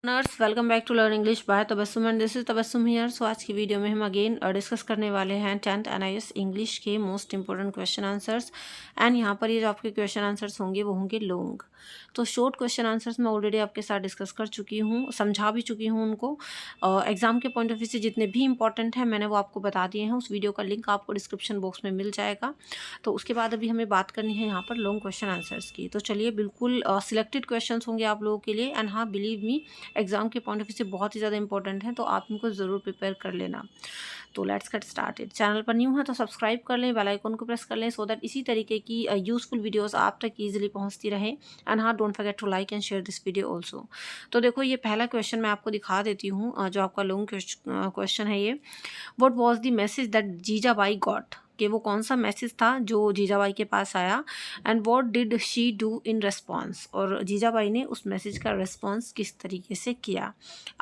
Nurse welcome back to learn English by Tabassum and this is Tabassum here. So आज की video में हम again discuss करने वाले हैं 10th NIS इंग्लिश के most important question answers. And यहाँ पर ये जो आपके क्वेश्चन आंसर्स होंगे वो होंगे लॉन्ग। तो शॉर्ट क्वेश्चन आंसर्स मैं ऑलरेडी आपके साथ डिस्कस कर चुकी हूँ, समझा भी चुकी हूँ उनको। एग्जाम के पॉइंट ऑफ व्यू से जितने भी इंपॉर्टेंट हैं मैंने वो आपको बता दिए हैं। उस वीडियो का लिंक आपको डिस्क्रिप्शन बॉक्स में मिल जाएगा। तो उसके बाद अभी हमें बात करनी है यहाँ पर लॉन्ग क्वेश्चन आंसर्स की। तो चलिए, बिल्कुल सिलेक्टेड क्वेश्चन होंगे आप लोगों के लिए। एंड हाँ, बिलीव मी, एग्जाम के पॉइंट ऑफ व्यू से बहुत ही ज़्यादा इंपॉर्टेंट है, तो आप इनको ज़रूर प्रिपेयर कर लेना। तो लेट्स गेट स्टार्टेड। चैनल पर न्यू है तो सब्सक्राइब कर लें, बेल आइकन को प्रेस कर लें, सो दैट इसी तरीके की यूजफुल वीडियोस आप तक इजीली पहुंचती रहे। एंड हाँ, don't forget to like and share this video also. तो देखो, ये पहला क्वेश्चन मैं आपको दिखा देती हूँ, जो आपका लॉन्ग क्वेश्चन है ये। What was the message that Jijabai got, कि वो कौन सा मैसेज था जो जीजाबाई के पास आया। And what did she do in response, और जीजाबाई ने उस मैसेज का रिस्पॉन्स किस तरीके से किया।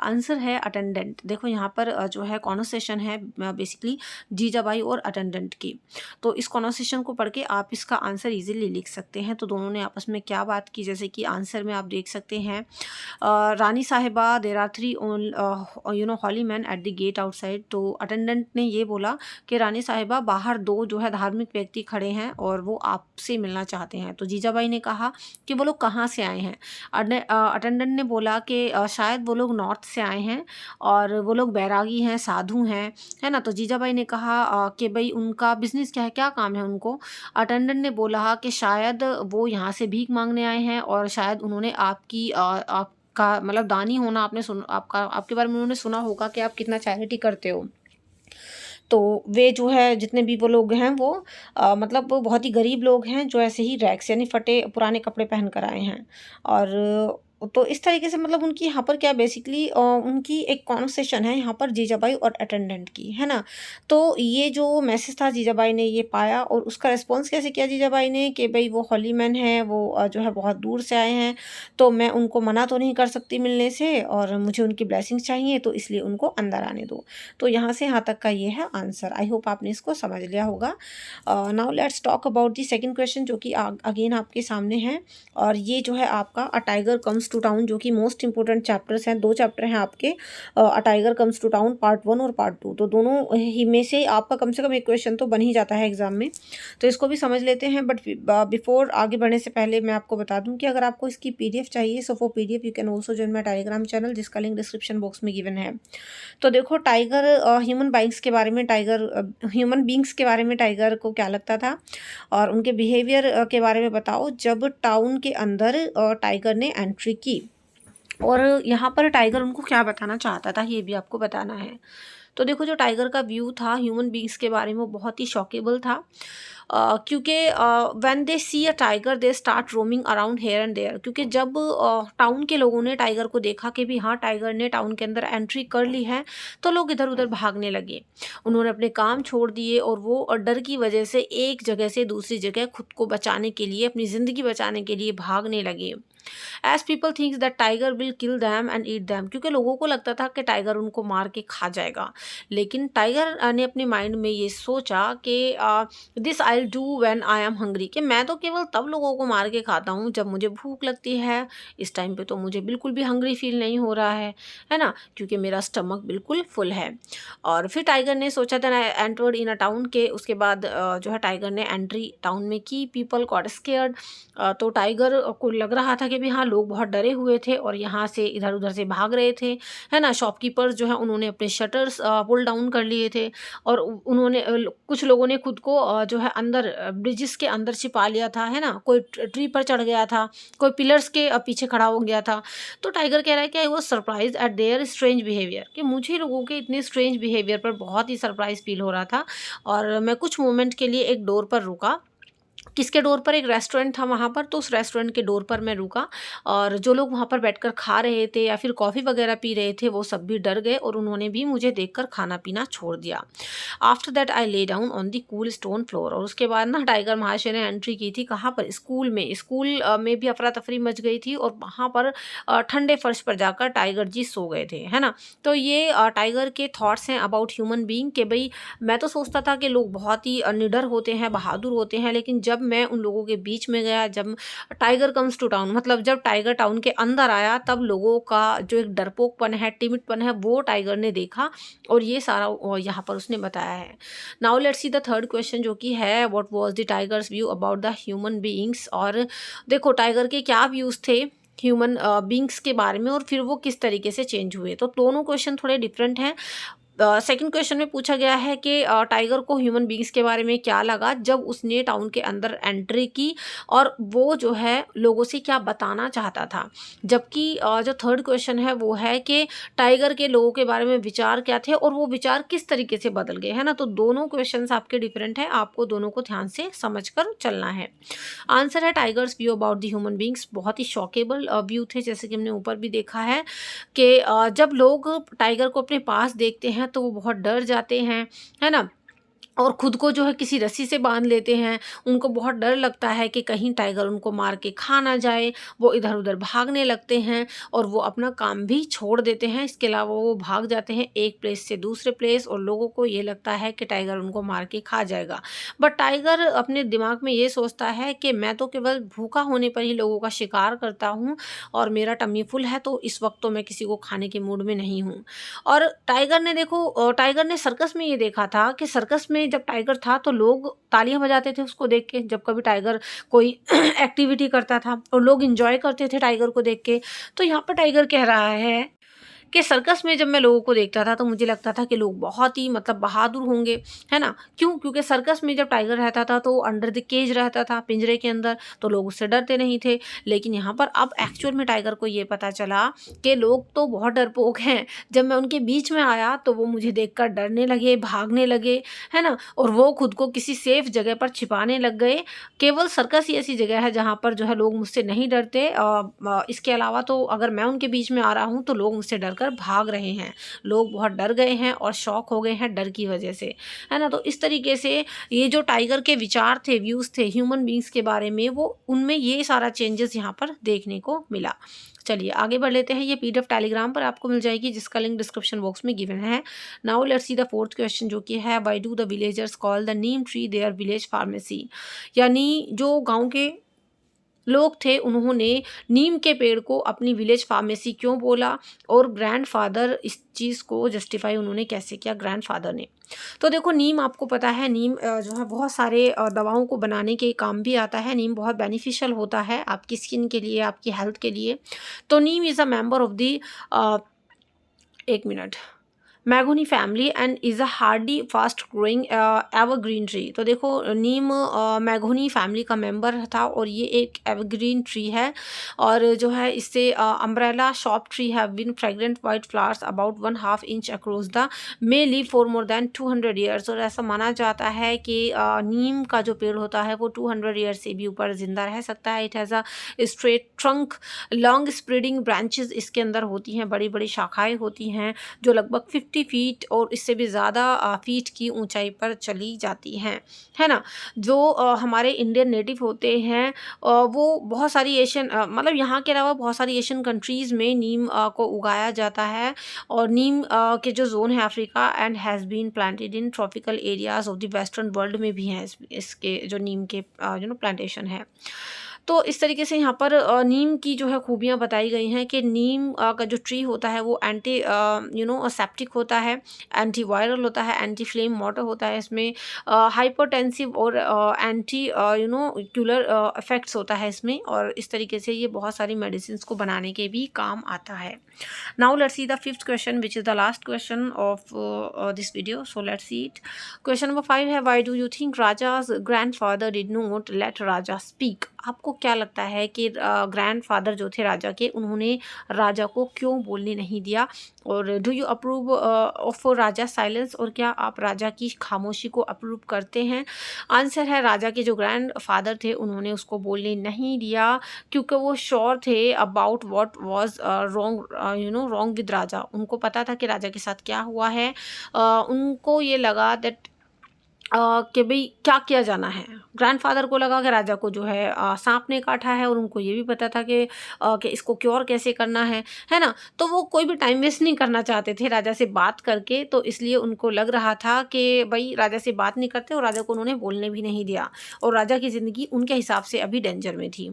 आंसर है अटेंडेंट। देखो यहाँ पर जो है कॉन्वर्सेशन है बेसिकली जीजाबाई और अटेंडेंट की। तो इस कॉन्वर्सेशन को पढ़ के आप इसका आंसर इजीली लिख सकते हैं। तो दोनों ने आपस में क्या बात की, जैसे कि आंसर में आप देख सकते हैं, Rani Sahiba there are 3 holy man at the gate outside. तो अटेंडेंट ने ये बोला कि रानी साहिबा, बाहर 2 जो है धार्मिक व्यक्ति खड़े हैं और वो आपसे मिलना चाहते हैं। तो जीजाबाई ने कहा कि वो लोग कहाँ से आए हैं। अटेंडेंट ने बोला कि शायद वो लोग नॉर्थ से आए हैं और वो लोग बैरागी हैं, साधु हैं, है ना। तो जीजाबाई ने कहा कि भाई उनका बिजनेस क्या है, क्या काम है उनको। अटेंडेंट ने बोला कि शायद वो यहाँ से भीख मांगने आए हैं और शायद उन्होंने आपका मतलब दानी होना, आपके बारे में उन्होंने सुना होगा कि आप कितना चैरिटी करते हो। तो वे जो है जितने भी वो लोग हैं वो मतलब वो बहुत ही गरीब लोग हैं, जो ऐसे ही रैक्स यानी फटे पुराने कपड़े पहन कर आए हैं। और तो इस तरीके से मतलब उनकी यहाँ पर क्या बेसिकली उनकी एक कॉन्वर्सेशन है यहाँ पर जीजाबाई और अटेंडेंट की, है ना। तो ये जो मैसेज था जीजाबाई ने ये पाया और उसका रिस्पॉन्स कैसे किया जीजाबाई ने कि भाई वो हॉली मैन है, वो जो है बहुत दूर से आए हैं, तो मैं उनको मना तो नहीं कर सकती मिलने से, और मुझे उनकी ब्लेसिंग्स चाहिए, तो इसलिए उनको अंदर आने दो। तो यहाँ से यहाँ तक का ये है आंसर। आई होप आपने इसको समझ लिया होगा। Now let's talk about the second question, जो कि अगेन आपके सामने है। और ये जो है आपका a tiger comes to town, जो कि मोस्ट इंपॉर्टेंट चैप्टर्स हैं। 2 चैप्टर हैं आपके, a tiger comes to town part 1 और पार्ट 2। तो दोनों ही में से आपका कम से कम एक क्वेश्चन तो बन ही जाता है एग्जाम में। तो इसको भी समझ लेते हैं। बट बिफोर आगे बढ़ने से पहले मैं आपको बता दूं कि अगर आपको इसकी PDF चाहिए, so for PDF you can also join my Telegram channel, जिसका लिंक डिस्क्रिप्शन बॉक्स में गिवन है। तो देखो, टाइगर ह्यूमन बींग्स के बारे में, ह्यूमन बींग्स के बारे में टाइगर को क्या लगता था और उनके बिहेवियर के बारे में बताओ जब टाउन के अंदर टाइगर ने एंट्री की। और यहाँ पर टाइगर उनको क्या बताना चाहता था ये भी आपको बताना है। तो देखो, जो टाइगर का व्यू था ह्यूमन बींग्स के बारे में वो बहुत ही शॉकेबल था। क्योंकि when they see a tiger they start roaming around here and there. क्योंकि जब टाउन के लोगों ने टाइगर को देखा कि भी हाँ टाइगर ने टाउन के अंदर एंट्री कर ली है, तो लोग इधर उधर भागने लगे। उन्होंने अपने काम छोड़ दिए और वो डर की वजह से एक जगह से दूसरी जगह खुद को बचाने के लिए, अपनी ज़िंदगी बचाने के लिए भागने लगे। As people thinks that tiger will kill them and eat them. क्योंकि लोगों को लगता था कि टाइगर उनको मार के खा जाएगा। लेकिन टाइगर ने अपने माइंड में ये सोचा कि this I do when I am hungry, कि मैं तो केवल तब लोगों को मार के खाता हूँ जब मुझे भूख लगती है। इस टाइम पे तो मुझे बिल्कुल भी हंग्री फील नहीं हो रहा है ना, क्योंकि मेरा स्टमक बिल्कुल फुल है। और फिर टाइगर ने सोचा था एंटर्ड इन अ टाउन के, उसके बाद जो है टाइगर ने एंट्री टाउन में की। People got scared. तो टाइगर को लग रहा था कि भी हाँ लोग बहुत डरे हुए थे और यहाँ से इधर उधर से भाग रहे थे, है ना। शॉपकीपर्स जो है उन्होंने अपने शटर्स पुल डाउन कर लिए थे और उन्होंने कुछ लोगों ने खुद को जो है अंदर ब्रिजेस के अंदर छिपा लिया था, है ना। कोई ट्री पर चढ़ गया था, कोई पिलर्स के पीछे खड़ा हो गया था। तो टाइगर कह रहा है कि I was surprise eight there strange behaviour, कि मुझे लोगों के इतने स्ट्रेंज बिहेवियर पर बहुत ही सरप्राइज फील हो रहा था। और मैं कुछ मोमेंट के लिए एक डोर पर रुका। किसके डोर पर, एक रेस्टोरेंट था वहाँ पर, तो उस रेस्टोरेंट के डोर पर मैं रुका। और जो लोग वहाँ पर बैठकर खा रहे थे या फिर कॉफ़ी वगैरह पी रहे थे वो सब भी डर गए और उन्होंने भी मुझे देखकर खाना पीना छोड़ दिया। After that I lay down on the cool stone floor. और उसके बाद ना टाइगर महाशय ने एंट्री की थी कहाँ पर, स्कूल में। स्कूल में भी अफरा तफरी मच गई थी और वहाँ पर ठंडे फर्श पर जाकर टाइगर जी सो गए थे, है ना। तो ये टाइगर के थॉट्स हैं अबाउट ह्यूमन बीइंग, कि भाई मैं तो सोचता था कि लोग बहुत ही निडर होते हैं, बहादुर होते हैं, लेकिन जब जब मैं उन लोगों के बीच में गया, जब टाइगर कम्स टू टाउन मतलब जब टाइगर टाउन के अंदर आया, तब लोगों का जो एक डरपोकपन है, टिमिडपन है, वो टाइगर ने देखा और ये सारा यहाँ पर उसने बताया है। Now let's see the third question जो कि है what was the tigers view about the human beings. और देखो टाइगर के क्या व्यूज़ थे ह्यूमन बीइंग्स के बारे में और फिर वो किस तरीके से चेंज हुए। तो दोनों क्वेश्चन थोड़े डिफरेंट हैं। सेकंड क्वेश्चन में पूछा गया है कि टाइगर को ह्यूमन बीइंग्स के बारे में क्या लगा जब उसने टाउन के अंदर एंट्री की और वो जो है लोगों से क्या बताना चाहता था। जबकि जो थर्ड क्वेश्चन है वो है कि टाइगर के लोगों के बारे में विचार क्या थे और वो विचार किस तरीके से बदल गए, है ना। तो दोनों क्वेश्चंस आपके डिफरेंट हैं, आपको दोनों को ध्यान से समझकर चलना है। आंसर है tigers view about the human beings. बहुत ही शॉकेबल व्यू थे, जैसे कि हमने ऊपर भी देखा है कि जब लोग टाइगर को अपने पास देखते हैं तो वो बहुत डर जाते हैं, है ना। और खुद को जो है किसी रस्सी से बांध लेते हैं। उनको बहुत डर लगता है कि कहीं टाइगर उनको मार के खा ना जाए। वो इधर उधर भागने लगते हैं और वो अपना काम भी छोड़ देते हैं। इसके अलावा वो भाग जाते हैं एक प्लेस से दूसरे प्लेस और लोगों को ये लगता है कि टाइगर उनको मार के खा जाएगा। बट टाइगर अपने दिमाग में ये सोचता है कि मैं तो केवल भूखा होने पर ही लोगों का शिकार करता हूँ और मेरा टम्मी फुल है, तो इस वक्त तो मैं किसी को खाने के मूड में नहीं हूँ। और टाइगर ने देखो टाइगर ने सर्कस में ये देखा था कि सर्कस में जब टाइगर था तो लोग तालियां बजाते थे उसको देख के, जब कभी टाइगर कोई एक्टिविटी करता था और लोग एंजॉय करते थे टाइगर को देख के। तो यहाँ पर टाइगर कह रहा है कि सर्कस में जब मैं लोगों को देखता था तो मुझे लगता था कि लोग बहुत ही मतलब बहादुर होंगे, है ना। क्यों? क्योंकि सर्कस में जब टाइगर रहता था तो अंडर द केज रहता था, पिंजरे के अंदर, तो लोग उससे डरते नहीं थे। लेकिन यहाँ पर अब एक्चुअल में टाइगर को ये पता चला कि लोग तो बहुत डरपोक हैं। जब मैं उनके बीच में आया तो वो मुझे देखकर डरने लगे, भागने लगे, है ना। और वो खुद को किसी सेफ जगह पर छिपाने लग गए। केवल सर्कस ही ऐसी जगह है जहाँ पर जो है लोग मुझसे नहीं डरते। इसके अलावा तो अगर मैं उनके बीच में आ रहा हूँ तो लोग मुझसे डर भाग रहे हैं। लोग बहुत डर गए हैं और शॉक हो गए हैं डर की वजह से, है ना। तो इस तरीके से ये जो टाइगर के विचार थे, व्यूज थे ह्यूमन बीइंग्स के बारे में, वो उनमें ये सारा चेंजेस यहाँ पर देखने को मिला। चलिए आगे बढ़ लेते हैं। ये पीडीएफ टेलीग्राम पर आपको मिल जाएगी जिसका लिंक डिस्क्रिप्शन बॉक्स में गिवन है। Now let's see the fourth question जो कि है why do the villagers call the Neem tree their village pharmacy. यानी जो गाँव के लोग थे उन्होंने नीम के पेड़ को अपनी विलेज फार्मेसी क्यों बोला और ग्रैंडफादर इस चीज़ को जस्टिफाई उन्होंने कैसे किया ग्रैंडफादर ने। तो देखो नीम आपको पता है, नीम जो है बहुत सारे दवाओं को बनाने के काम भी आता है। नीम बहुत बेनिफिशियल होता है आपकी स्किन के लिए, आपकी हेल्थ के लिए। तो neem is a member of the एक minute mahogany family and is a hardy fast growing evergreen tree. तो देखो नीम मैगोनी फैमिली का मेंबर था और ये एक एवरग्रीन ट्री है। और जो है इससे umbrella shaped tree have been fragrant white flowers about 1/2 inch across they may live for more than 200 years. और ऐसा माना जाता है कि नीम का जो पेड़ होता है वो 200 ईयर्स से भी ऊपर जिंदा रह सकता है। It has a straight trunk, long spreading branches इसके अंदर होती हैं, बड़ी बड़ी शाखाएँ होती हैं जो लगभग 50 फीट और इससे भी ज़्यादा फीट की ऊंचाई पर चली जाती हैं, है ना। जो हमारे इंडियन नेटिव होते हैं वो बहुत सारी एशियन मतलब यहाँ के अलावा बहुत सारी एशियन कंट्रीज़ में नीम को उगाया जाता है। और नीम के जो जोन है Africa and has been planted in tropical areas of the western world में भी हैं इसके जो नीम के प्लांटेशन है। तो इस तरीके से यहाँ पर नीम की जो है खूबियाँ बताई गई हैं कि नीम का जो ट्री होता है वो एंटी सेप्टिक होता है, एंटी वायरल होता है, एंटी फ्लेम वाटर होता है। इसमें हाइपरटेंसिव और एंटी क्यूलर इफेक्ट्स होता है इसमें। और इस तरीके से ये बहुत सारी मेडिसिन को बनाने के भी काम आता है। Now let's see the fifth question which is the last question of this video. So let's see it. Question number 5 है why do you think rajas grandfather did not let Raja speak. आपको क्या लगता है कि grandfather जो थे राजा के, उन्होंने राजा को क्यों बोलने नहीं दिया। और do you approve of Raja silence. और क्या आप राजा की खामोशी को अप्रूव करते हैं। आंसर है राजा के जो ग्रैंडफादर थे उन्होंने उसको बोलने नहीं दिया क्योंकि वो श्योर थे about what was wrong with Raja. उनको पता था कि राजा के साथ क्या हुआ है। उनको ये लगा दैट कि भाई क्या किया जाना है, ग्रैंडफादर को लगा कि राजा को जो है सांप ने काटा है, और उनको ये भी पता था कि इसको क्योर कैसे करना है ना। तो वो कोई भी टाइम वेस्ट नहीं करना चाहते थे राजा से बात करके, तो इसलिए उनको लग रहा था कि भाई राजा से बात नहीं करते, और राजा को उन्होंने बोलने भी नहीं दिया, और राजा की ज़िंदगी उनके हिसाब से अभी डेंजर में थी।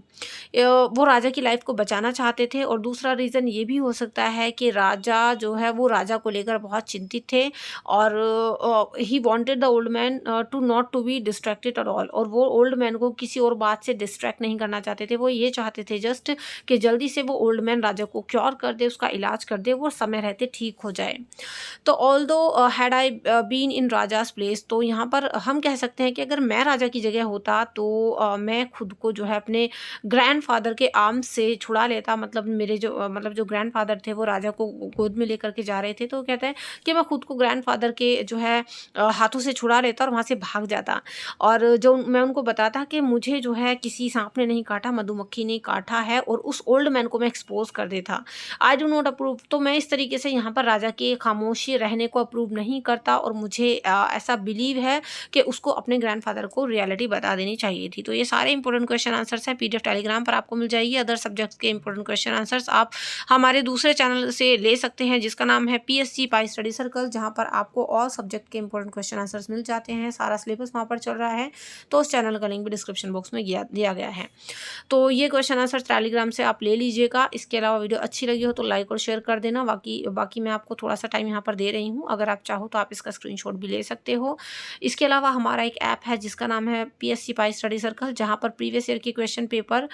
वो राजा की लाइफ को बचाना चाहते थे, और दूसरा रीज़न ये भी हो सकता है कि राजा जो है वो राजा को लेकर बहुत चिंतित थे, और he wanted the old man to not to be distracted at all, और वो ओल्ड मैन को किसी और बात से डिस्ट्रैक्ट नहीं करना चाहते थे। वो ये चाहते थे जस्ट कि जल्दी से वो ओल्ड मैन राजा को क्योर कर दे, उसका इलाज कर दे, वो समय रहते ठीक हो जाए। तो although had I been in Raja's place, तो यहाँ पर हम कह सकते हैं कि अगर मैं राजा की जगह होता तो मैं खुद को जो है अपने ग्रैंडफादर के आर्म्स से छुड़ा लेता। मतलब मेरे जो मतलब जो ग्रैंडफादर थे वो राजा को गोद में लेकर के जा रहे थे, तो वो कहते हैं कि मैं खुद को ग्रैंडफादर के जो है हाथों से छुड़ा लेता और वहाँ से भाग जाता, और जो मैं उनको बताता कि मुझे जो है किसी सांप ने नहीं काटा, मधुमक्खी ने काटा है, और उस ओल्ड मैन को मैं एक्सपोज कर देता। आई डू नॉट अप्रूव, तो मैं इस तरीके से यहाँ पर राजा के खामोशी रहने को अप्रूव नहीं करता, और मुझे ऐसा बिलीव है कि उसको अपने ग्रैंडफादर को रियलिटी बता देनी चाहिए थी। तो ये सारे इंपॉर्टेंट क्वेश्चन आंसर्स हैं, पीडीएफ टेलीग्राम पर आपको मिल जाएगी। अदर सब्जेक्ट्स के इंपॉर्टेंट क्वेश्चन आंसर्स आप हमारे दूसरे चैनल से ले सकते हैं, जिसका नाम है पीएससी पाई स्टडी सर्कल, जहाँ पर आपको ऑल सब्जेक्ट के इंपॉर्टेंट क्वेश्चन आंसर्स मिल जाते हैं। सारा सिलेबस वहाँ पर चल रहा है, तो उस चैनल का लिंक भी डिस्क्रिप्शन बॉक्स में दिया गया है। तो ये क्वेश्चन आंसर टेलीग्राम से आप ले लीजिएगा। इसके अलावा वीडियो अच्छी लगी हो तो लाइक और शेयर कर देना। बाकी मैं आपको थोड़ा सा टाइम यहाँ पर दे रही हूँ, अगर आप चाहो तो आप इसका स्क्रीनशॉट भी ले सकते हो। इसके अलावा हमारा एक ऐप है जिसका नाम है पीएससी पाई स्टडी सर्कल, जहाँ पर प्रीवियस ईयर के क्वेश्चन पेपर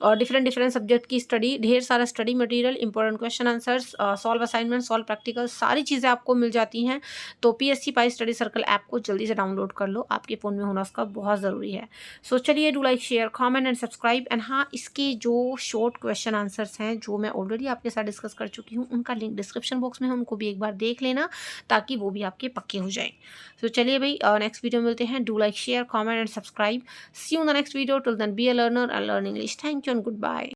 और डिफरेंट सब्जेक्ट की स्टडी, ढेर सारा study material, important question answers, solve assignment, solve practical, सारी चीज़ें आपको मिल जाती हैं। तो पीएससी पाई स्टडी सर्कल ऐप को जल्दी से डाउनलोड कर लो, आपके फ़ोन में होना उसका बहुत ज़रूरी है। सो चलिए, do like share comment and subscribe. And हाँ, इसके जो शॉर्ट क्वेश्चन आंसर्स हैं जो मैं ऑलरेडी आपके साथ डिस्कस कर चुकी हूँ, उनका लिंक डिस्क्रिप्शन बॉक्स में है, उनको भी एक बार देख लेना ताकि वो भी आपके पक्के हो जाएं। सो चलिए भाई, नेक्स्ट वीडियो मिलते हैं। Do like share comment and subscribe. See you in the next video. Till then be a learner and learn English. Thank you and good bye.